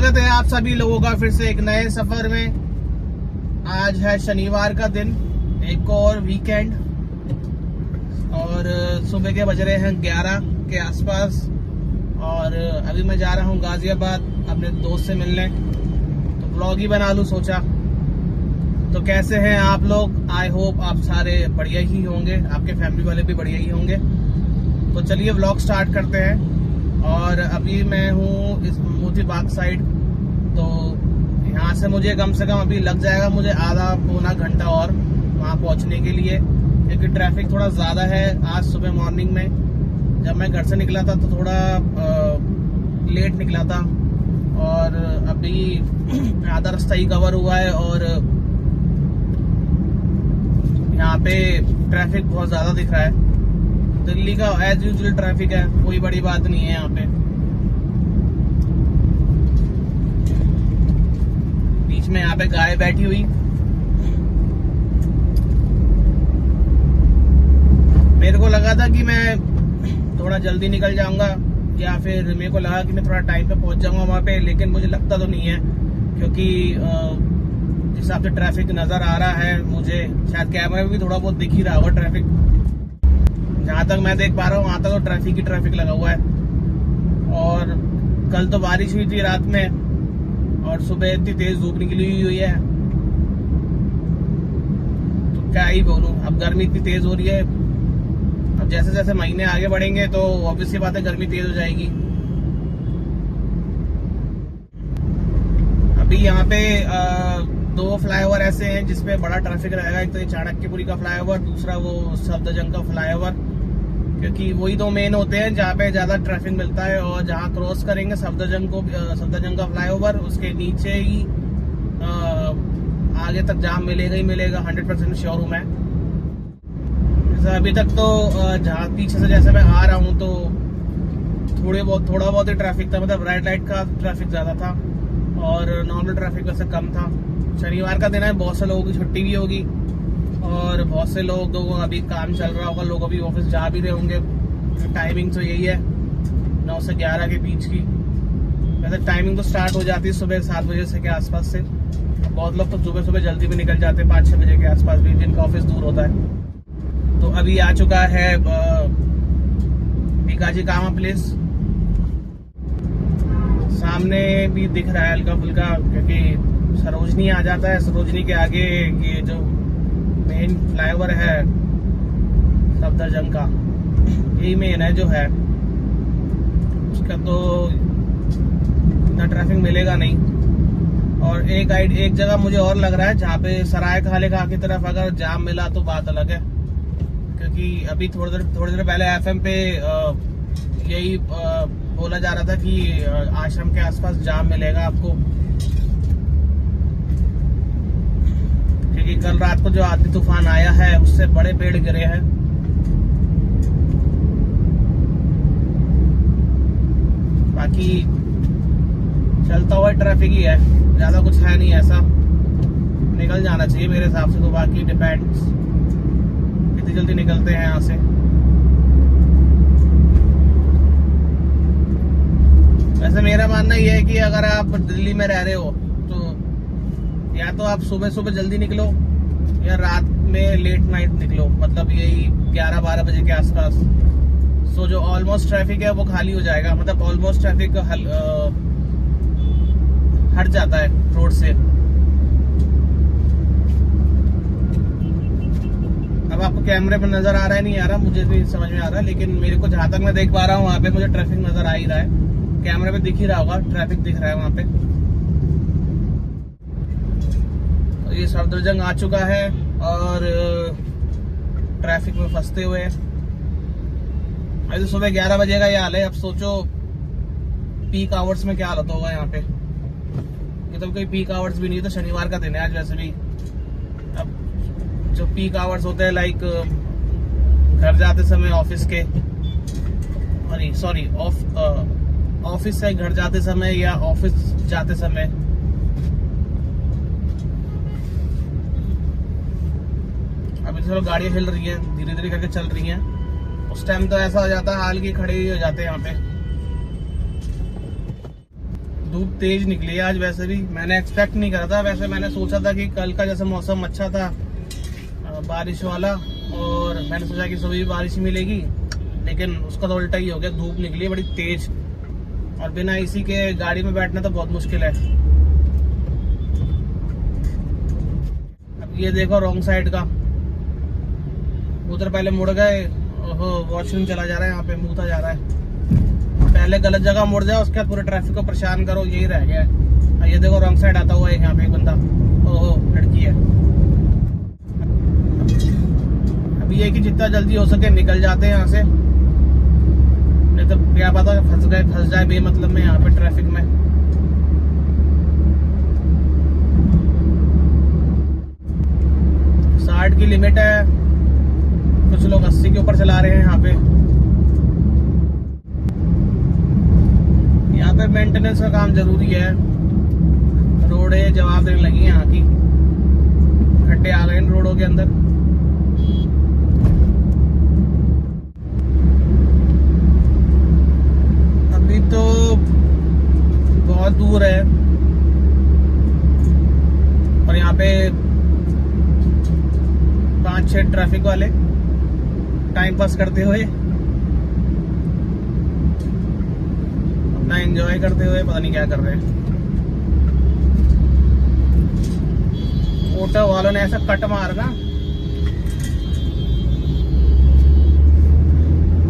स्वागत है आप सभी लोगों का फिर से एक नए सफर में। आज है शनिवार का दिन, एक और वीकेंड, और सुबह के बज रहे हैं 11 के आसपास। और अभी मैं जा रहा हूँ गाजियाबाद अपने दोस्त से मिलने, तो व्लॉग ही बना लूँ सोचा। तो कैसे हैं आप लोग? आई होप आप सारे बढ़िया ही होंगे, आपके फैमिली वाले भी बढ़िया ही होंगे। तो चलिए व्लॉग स्टार्ट करते हैं। और अभी मैं हूँ इस मोती बाग साइड, तो यहाँ से मुझे कम से कम अभी लग जाएगा मुझे आधा पौना घंटा और वहाँ पहुँचने के लिए, क्योंकि ट्रैफिक थोड़ा ज़्यादा है। आज सुबह मॉर्निंग में जब मैं घर से निकला था तो थोड़ा लेट निकला था, और अभी आधा रास्ता ही कवर हुआ है। और यहाँ पे ट्रैफिक बहुत ज़्यादा दिख रहा है। दिल्ली का एज यूजुअल ट्रैफिक है, कोई बड़ी बात नहीं है यहाँ पे। बीच में यहाँ पे गाय बैठी हुई, मेरे को लगा था कि मैं थोड़ा जल्दी निकल जाऊंगा, या फिर मेरे को लगा कि मैं थोड़ा टाइम पे पहुंच जाऊंगा वहां पे, लेकिन मुझे लगता तो नहीं है, क्योंकि जिस हिसाब से ट्रैफिक नजर आ रहा है मुझे, शायद कैमरे में भी थोड़ा बहुत दिख ही रहा होगा ट्रैफिक। जहाँ तक मैं देख पा रहा हूँ वहां तक तो ट्रैफिक ही ट्रैफिक लगा हुआ है। और कल तो बारिश हुई थी रात में, और सुबह इतनी तेज धूप निकली हुई है, तो क्या ही बोलूं। अब गर्मी इतनी तेज हो रही है, अब जैसे जैसे महीने आगे बढ़ेंगे तो ऑब्वियसली बात है गर्मी तेज हो जाएगी। अभी यहाँ पे दो फ्लाईओवर ऐसे हैं जिसपे बड़ा ट्रैफिक रहेगा। एक तो ये चाणक्यपुरी का फ्लाईओवर, दूसरा वो सफदरजंग का फ्लाईओवर, क्योंकि वही दो मेन होते हैं जहाँ पे ज्यादा ट्रैफिक मिलता है। और जहाँ क्रॉस करेंगे सफदरजंग का फ्लाईओवर, उसके नीचे ही आगे तक जाम मिलेगा ही मिलेगा, 100% श्योर हूँ मैं। जैसे अभी तक तो जहाँ पीछे से जैसे मैं आ रहा हूँ तो थोड़ा बहुत ही ट्रैफिक था, मतलब रेड लाइट का ट्रैफिक ज्यादा था और नॉर्मल ट्रैफिक वैसे कम था। शनिवार का दिन है, बहुत से लोगों की छुट्टी भी होगी, और बहुत से लोगों को अभी काम चल रहा होगा, लोग अभी ऑफिस जा भी रहे होंगे। टाइमिंग तो यही है 9 से 11 के बीच की। वैसे टाइमिंग तो स्टार्ट हो जाती है सुबह 7 बजे से के आसपास से। बहुत लोग तो सुबह सुबह जल्दी भी निकल जाते हैं, 5-6 बजे के आसपास भी, जिनका ऑफिस दूर होता है। तो अभी आ चुका है बीकाजी कामा प्लेस। सामने भी दिख रहा है हल्का फुल्का, क्योंकि सरोजनी आ जाता है। सरोजनी के आगे ये जो मेन फ्लाईओवर है सफदरजंग का, यही मेन है जो है, उसका तो इतना ट्रैफिक मिलेगा नहीं। और एक जगह मुझे और लग रहा है जहाँ पे सराय खाले खां की तरफ अगर जाम मिला तो बात अलग है, क्योंकि अभी थोड़ी देर पहले एफएम पे यही बोला जा रहा था कि आश्रम के आसपास जाम मिलेगा आपको, क्योंकि कल रात को जो आंधी तूफान आया है उससे बड़े पेड़ गिरे हैं। बाकी चलता हुआ ट्रैफिक ही है, ज्यादा कुछ है नहीं ऐसा, निकल जाना चाहिए मेरे हिसाब से। तो बाकी डिपेंड्स कितनी जल्दी निकलते हैं यहाँ से। वैसे मेरा मानना यह है कि अगर आप दिल्ली में रह रहे हो तो या तो आप सुबह सुबह जल्दी निकलो या रात में लेट नाइट निकलो, मतलब यही 11-12 बजे के आसपास। सो जो ऑलमोस्ट ट्रैफिक है वो खाली हो जाएगा, मतलब ऑलमोस्ट ट्रैफिक हट जाता है रोड से। अब आपको कैमरे पर नजर आ रहा है नहीं आ रहा, मुझे भी समझ में आ रहा है, लेकिन मेरे को जहां तक मैं देख पा रहा हूँ वहां पे मुझे ट्रैफिक नजर आ ही रहा है। कैमरे पे दिख ही रहा होगा, ट्रैफिक दिख रहा है वहां पे। तो ये सफदरजंग आ चुका है और ट्रैफिक में फंसते हुए अभी तो सुबह 11 बजे का ये हाल है। अब सोचो पीक आवर्स में क्या हालत होगा यहाँ पे। ये तो कोई पीक आवर्स भी नहीं, तो शनिवार का दिन है आज वैसे भी। अब जो पीक आवर्स होते हैं लाइक घर जाते समय ऑफिस के, सॉरी ऑफिस से घर जाते समय या ऑफिस जाते समय, अभी चलो गाड़ियां हिल रही हैं, धीरे धीरे करके चल रही हैं। उस टाइम तो ऐसा हो जाता है हाल की खड़े ही हो जाते हैं यहाँ पे। धूप तेज निकली है आज। वैसे भी मैंने एक्सपेक्ट नहीं करा था। वैसे मैंने सोचा था कि कल का जैसे मौसम अच्छा था बारिश वाला, और मैंने सोचा कि सुबह भी बारिश मिलेगी, लेकिन उसका तो उल्टा ही हो गया। धूप निकली है बड़ी तेज, और बिना एसी के गाड़ी में बैठना तो बहुत मुश्किल है। अब ये देखो रॉन्ग साइड का, उधर पहले मुड़ गए। ओहो, वॉशरूम चला जा रहा है, यहाँ पे मूता जा रहा है। पहले गलत जगह मुड़ जाओ, उसके बाद पूरे ट्रैफिक को परेशान करो, यही रह गया है। ये देखो रॉन्ग साइड आता हुआ है यहाँ पे एक बंदा। ओहो, लड़की है। अभी ये कि जितना जल्दी हो सके निकल जाते हैं यहाँ से, नहीं तो क्या पता फंस जाए बेमतलब में यहाँ पे ट्रैफिक में। 60 की लिमिट है, कुछ लोग 80 के ऊपर चला रहे हैं यहाँ पे। यहाँ पे मेंटेनेंस का काम जरूरी है। रोडें जवाब देने लगी हैं यहाँ की, खड्डे आ गए इन रोडों के अंदर। अभी तो बहुत दूर है, और यहाँ पे 5-6 ट्रैफिक वाले टाइम पास करते हुए, अपना एंजॉय करते हुए पता नहीं क्या कर रहे हैं। ऑटो वालों ने ऐसा कट मारना,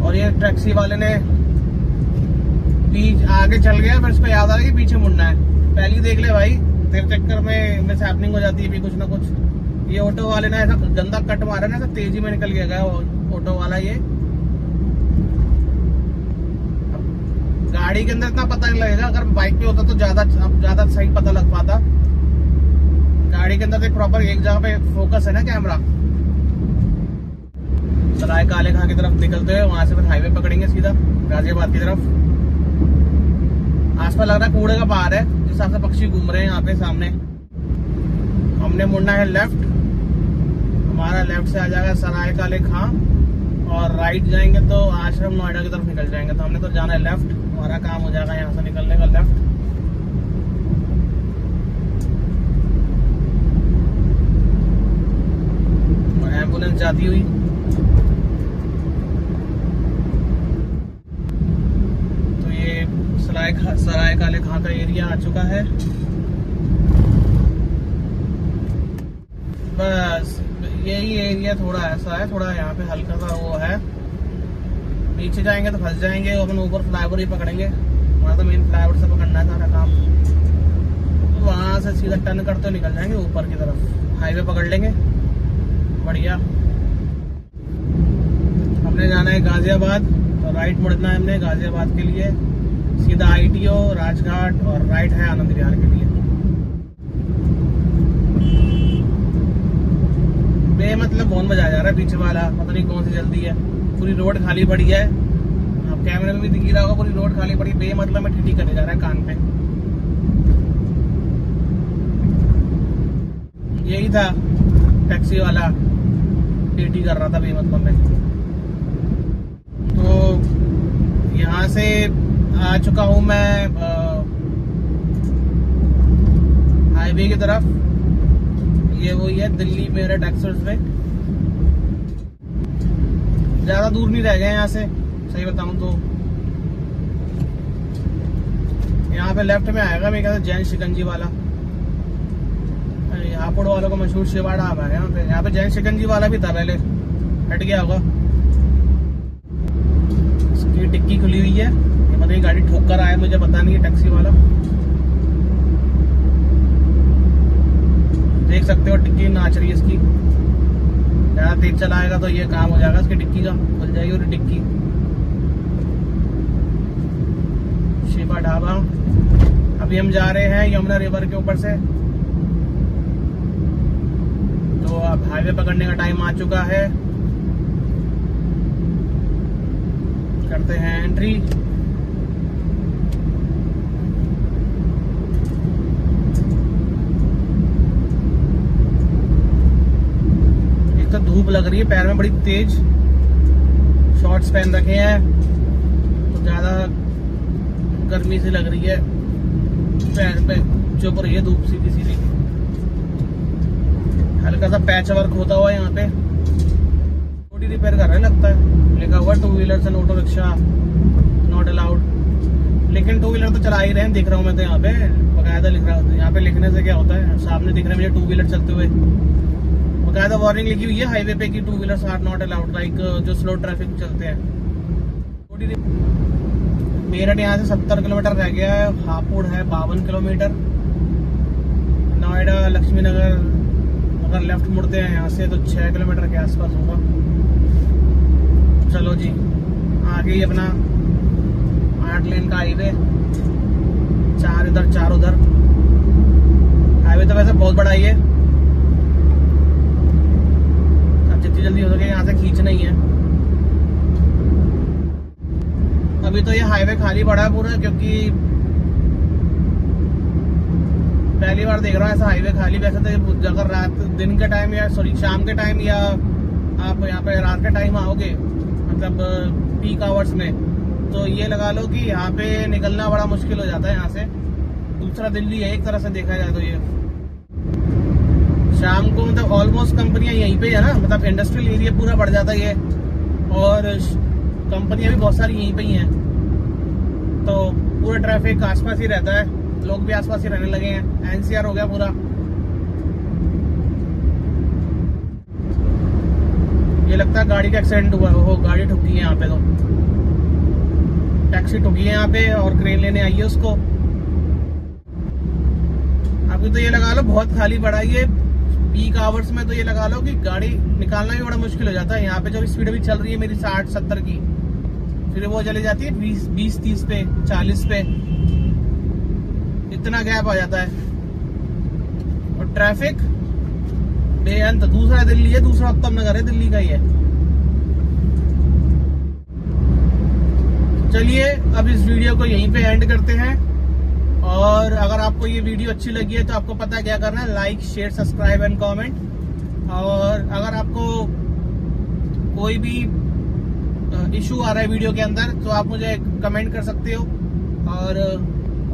और ये टैक्सी वाले ने बीच आगे चल गया, फिर उसको याद आ रहा है कि पीछे मुड़ना है। पहले ही देख ले भाई, तेरे चक्कर में मिस हैपनिंग हो जाती है भी कुछ ना कुछ। ये ऑटो वाले ने ऐसा गंदा कट मारा ना, ऐसा तेजी में निकल गया ऑटो वाला। ये गाड़ी के अंदर इतना पता नहीं लगेगा, अगर बाइक पे होता तो ज्यादा सही पता लग पाता। गाड़ी के अंदर तो प्रॉपर एक जगह पे फोकस है ना कैमरा। सराय काले खां की तरफ निकलते हुए वहां से फिर हाईवे पकड़ेंगे सीधा गाजियाबाद की तरफ। आसपास लग रहा है कूड़े का पहाड़ है, जिस हिसाब से पक्षी घूम रहे हैं यहाँ पे सामने। हमने मुड़ना है लेफ्ट, हमारा लेफ्ट से आ जाएगा सराय काले खां, और राइट जाएंगे तो आश्रम नोएडा की तरफ निकल जाएंगे। तो हमने तो जाना है लेफ्ट, हमारा काम हो जाएगा यहाँ से निकलने का लेफ्ट। एम्बुलेंस जाती हुई। तो ये सराय काले खां का एरिया आ चुका है। बस यही एरिया थोड़ा ऐसा है, थोड़ा यहाँ पे हल्का सा वो है। पीछे जाएंगे तो फंस जाएंगे, अपन ऊपर फ्लाईओवर ही पकड़ेंगे। हमारा तो मेन फ्लाईओवर से पकड़ना है सारा काम। तो वहां से सीधा टर्न करते निकल जाएंगे ऊपर की तरफ, हाईवे पकड़ लेंगे बढ़िया। हमने जाना है गाजियाबाद, तो राइट मुड़ना है हमने गाजियाबाद के लिए, सीधा ITO राजघाट, और राइट है आनंद विहार के लिए। बेमतलब बहुत मजा आ जा रहा है। पीछे वाला पता नहीं कौन सी जल्दी है, पूरी रोड खाली पड़ी है। आप कैमरे में भी दिख रहा होगा, पूरी रोड खाली पड़ी। बेमतलब में टीटी करने जा रहा है कान पे। यही था टैक्सी वाला, टीटी कर रहा था बेमतलब में। तो यहाँ से आ चुका हूँ मैं हाईवे की तरफ। ये वही है दिल्ली मेरठ एक्सप्रेसवे। ज्यादा दूर नहीं रह गए यहाँ से, सही बताऊं तो। यहाँ पे लेफ्ट में आएगा मेरे ख्याल से जैन शिकंजी वाला। हापुड़ वालों का मशहूर शिवा ढाबा है यहाँ पे। यहाँ पे जैन शिकंजी वाला भी था पहले, हट गया होगा। इसकी डिक्की खुली हुई है, ये पता नहीं गाड़ी ठोक कर आया, मुझे पता नहीं है। टैक्सी वाला देख सकते हो, डिक्की नाच रही है इसकी। ज्यादा तेज चलाएगा तो ये काम हो जाएगा, इसकी डिक्की का खुल जाएगी और डिक्की। शिवा ढाबा। अभी हम जा रहे हैं यमुना रिवर के ऊपर से, तो अब हाईवे पकड़ने का टाइम आ चुका है। करते हैं एंट्री। एक तो धूप लग रही है, पैर में बड़ी तेज। शॉर्ट्स पहन रखे हैं तो ज्यादा गर्मी सी लग रही है। पैर पे चुभ रही है धूप सीधी सीधी। हल्का सा पैच वर्क होता हुआ यहाँ पे। स्कूटी रिपेयर कर रहे लगता है, लिखा हुआ 2 wheelers and auto rickshaw not allowed. लेकिन 2 व्हीलर तो चला ही रहे हैं, दिख रहा हूँ मैं तो यहाँ पे बकायदा लिख रहा हूँ। यहाँ पे लिखने से क्या होता है, सामने दिख रहा है मुझे 2 व्हीलर चलते हुए, बकायदा वार्निंग लिखी हुई है हाईवे पे कि 2 wheelers are not allowed, like जो स्लो ट्रैफिक चलते हैं। मेरठ यहाँ से 70 किलोमीटर रह गया है, हापुड़ है 52 किलोमीटर, नोएडा लक्ष्मी नगर अगर लेफ्ट मुड़ते हैं यहाँ से तो 6 किलोमीटर के आसपास होगा। चलो जी, आगे ही अपना 8 लेन का हाईवे, 4 इधर 4 उधर। हाईवे तो वैसे बहुत बड़ा ही है, अब जितनी जल्दी हो सके यहाँ से खींचना ही है। अभी तो ये हाईवे खाली पड़ा है पूरा, क्योंकि पहली बार देख रहा हूँ ऐसा हाईवे खाली। वैसे तो अगर रात दिन के टाइम या शाम के टाइम या आप यहाँ पे रात के टाइम आओगे, मतलब पीक आवर्स में, तो ये लगा लो कि यहाँ पे निकलना बड़ा मुश्किल हो जाता है। यहाँ से दूसरा दिल्ली है एक तरह से देखा जाए तो। ये शाम को मतलब ऑलमोस्ट कंपनियां यहीं पे है ना, मतलब इंडस्ट्रियल एरिया पूरा बढ़ जाता है ये, और कंपनियां भी बहुत सारी यहीं पे ही हैं, तो पूरा ट्रैफिक आसपास ही रहता है, लोग भी आसपास ही रहने लगे हैं। एनसीआर हो गया पूरा। ये लगता है गाड़ी का एक्सीडेंट हुआ हो, गाड़ी ठुकी है यहाँ पे, तो टैक्सी ठुकी है यहाँ पे और क्रेन लेने आई है उसको। अभी तो ये लगा लो बहुत खाली पड़ा है ये पीक आवर्स में, तो ये लगा लो कि गाड़ी निकालना भी बड़ा मुश्किल हो जाता है। यहाँ पे जो स्पीड अभी चल रही है मेरी 60-70 की, फिर वो चली जाती है 20-30 पे, 40 पे, इतना गैप आ जाता है। और ट्रैफिक बेअंत। दूसरा दिल्ली है, दूसरा उत्तम नगर है, दिल्ली का ही है। चलिए अब इस वीडियो को यहीं पे एंड करते हैं, और अगर आपको ये वीडियो अच्छी लगी है तो आपको पता है क्या करना है, like share subscribe and comment. और अगर आपको कोई भी इशू आ रहा है वीडियो के अंदर तो आप मुझे कमेंट कर सकते हो,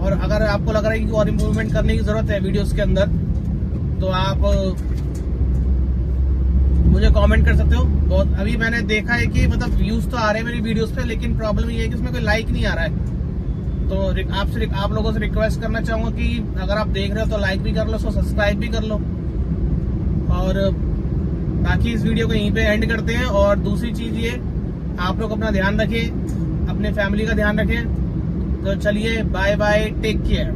और अगर आपको लग रहा है कि और इम्प्रूवमेंट करने की जरूरत है वीडियोस के अंदर तो आप मुझे कमेंट कर सकते हो। बहुत अभी मैंने देखा है कि मतलब व्यूज तो आ रहे हैं मेरी वीडियोस पे, लेकिन प्रॉब्लम ये है कि उसमें कोई लाइक नहीं आ रहा है। तो आप लोगों से रिक्वेस्ट करना चाहूंगा कि अगर आप देख रहे हो तो लाइक भी कर लो, सब्सक्राइब भी कर लो। और बाकी इस वीडियो को यहीं पे एंड करते हैं। और दूसरी चीज ये, आप लोग अपना ध्यान रखें, अपने फैमिली का ध्यान रखें। तो चलिए बाय बाय, टेक केयर।